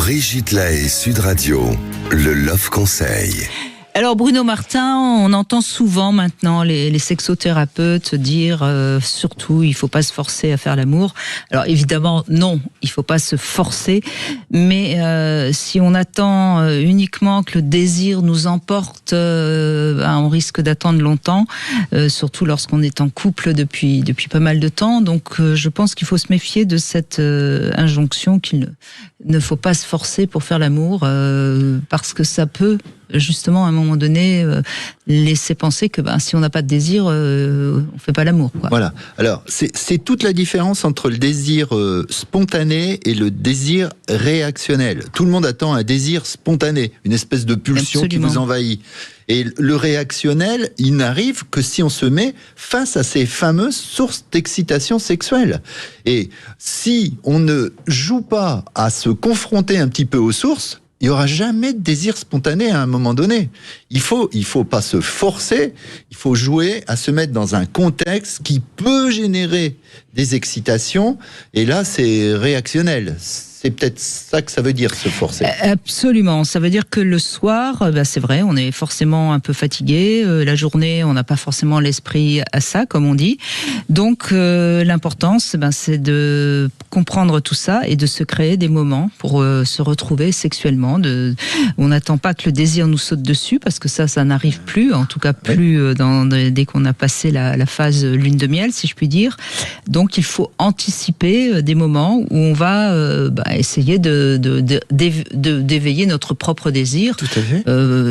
Brigitte Lahaie, Sud Radio, le Love Conseil. Alors Bruno Martin, on entend souvent maintenant les sexothérapeutes dire surtout il faut pas se forcer à faire l'amour. Alors évidemment non, il faut pas se forcer, mais si on attend uniquement que le désir nous emporte, on risque d'attendre longtemps, surtout lorsqu'on est en couple depuis pas mal de temps. Donc je pense qu'il faut se méfier de cette injonction qu'il ne faut pas se forcer pour faire l'amour, parce que ça peut justement à un moment donné laisser penser que si on n'a pas de désir, on fait pas l'amour, quoi. Voilà. Alors c'est toute la différence entre le désir spontané et le désir réactionnel. Tout le monde attend un désir spontané, une espèce de pulsion Absolument. Qui vous envahit. Et le réactionnel, il n'arrive que si on se met face à ces fameuses sources d'excitation sexuelle. Et si on ne joue pas à se confronter un petit peu aux sources, il n'y aura jamais de désir spontané à un moment donné. Il faut pas se forcer, il faut jouer à se mettre dans un contexte qui peut générer des excitations, et là c'est réactionnel. C'est peut-être ça que ça veut dire, se forcer. Absolument. Ça veut dire que le soir, c'est vrai, on est forcément un peu fatigué. La journée, on n'a pas forcément l'esprit à ça, comme on dit. Donc, l'important, c'est de comprendre tout ça et de se créer des moments pour se retrouver sexuellement. On n'attend pas que le désir nous saute dessus, parce que ça n'arrive plus. En tout cas, plus dès qu'on a passé la phase lune de miel, si je puis dire. Donc, il faut anticiper des moments où on va essayer d'éveiller notre propre désir. Tout à fait.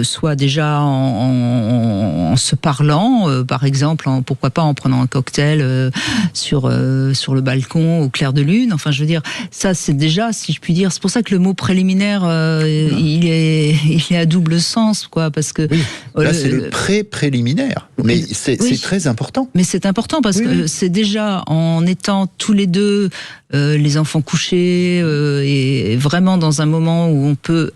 Soit déjà en se parlant, par exemple, pourquoi pas en prenant un cocktail sur le balcon au clair de lune. Enfin, je veux dire, ça c'est déjà, si je puis dire, c'est pour ça que le mot préliminaire, il est à double sens, quoi, parce que là c'est le préliminaire. Mais c'est très important. Mais c'est important parce que c'est déjà en étant tous les deux les enfants couchés et vraiment dans un moment où on peut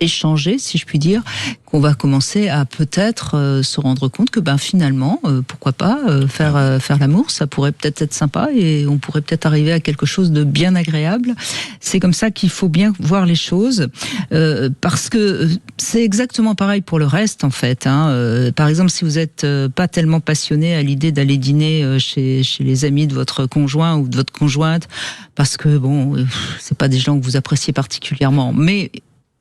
échanger, si je puis dire, qu'on va commencer à peut-être se rendre compte que finalement, pourquoi pas faire l'amour, ça pourrait peut-être être sympa et on pourrait peut-être arriver à quelque chose de bien agréable. C'est comme ça qu'il faut bien voir les choses, parce que c'est exactement pareil pour le reste, en fait. Par exemple, si vous n'êtes pas tellement passionné à l'idée d'aller dîner chez les amis de votre conjoint ou de votre conjointe, parce que c'est pas des gens que vous appréciez particulièrement, mais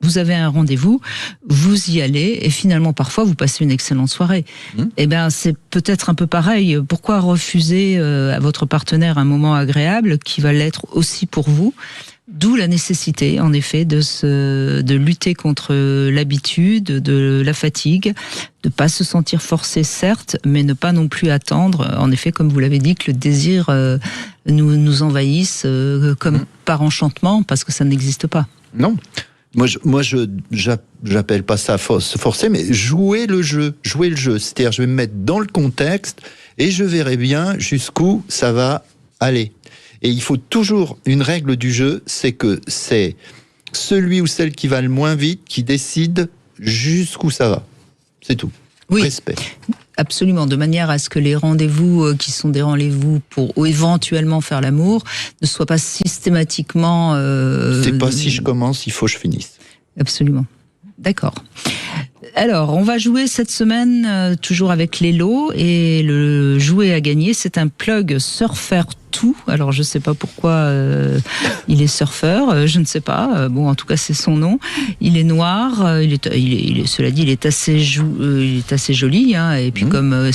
vous avez un rendez-vous, vous y allez, et finalement, parfois, vous passez une excellente soirée. C'est peut-être un peu pareil. Pourquoi refuser à votre partenaire un moment agréable qui va l'être aussi pour vous ? D'où la nécessité, en effet, de lutter contre l'habitude, de la fatigue, de pas se sentir forcé, certes, mais ne pas non plus attendre, en effet, comme vous l'avez dit, que le désir nous envahisse comme par enchantement, parce que ça n'existe pas. Non. Moi, j'appelle pas ça se forcer, mais jouer le jeu. C'est-à-dire, je vais me mettre dans le contexte et je verrai bien jusqu'où ça va aller. Et il faut toujours une règle du jeu, c'est que c'est celui ou celle qui va le moins vite qui décide jusqu'où ça va. C'est tout. Oui. Respect. Absolument, de manière à ce que les rendez-vous qui sont des rendez-vous pour éventuellement faire l'amour ne soient pas systématiquement... C'est pas si je commence, il faut que je finisse. Absolument. D'accord. Alors, on va jouer cette semaine toujours avec les lots, et le jouet à gagner, c'est un plug Surfer 2. Alors, je ne sais pas pourquoi il est surfeur, je ne sais pas. En tout cas, c'est son nom. Il est noir. Cela dit, il est assez joli. Et puis, comme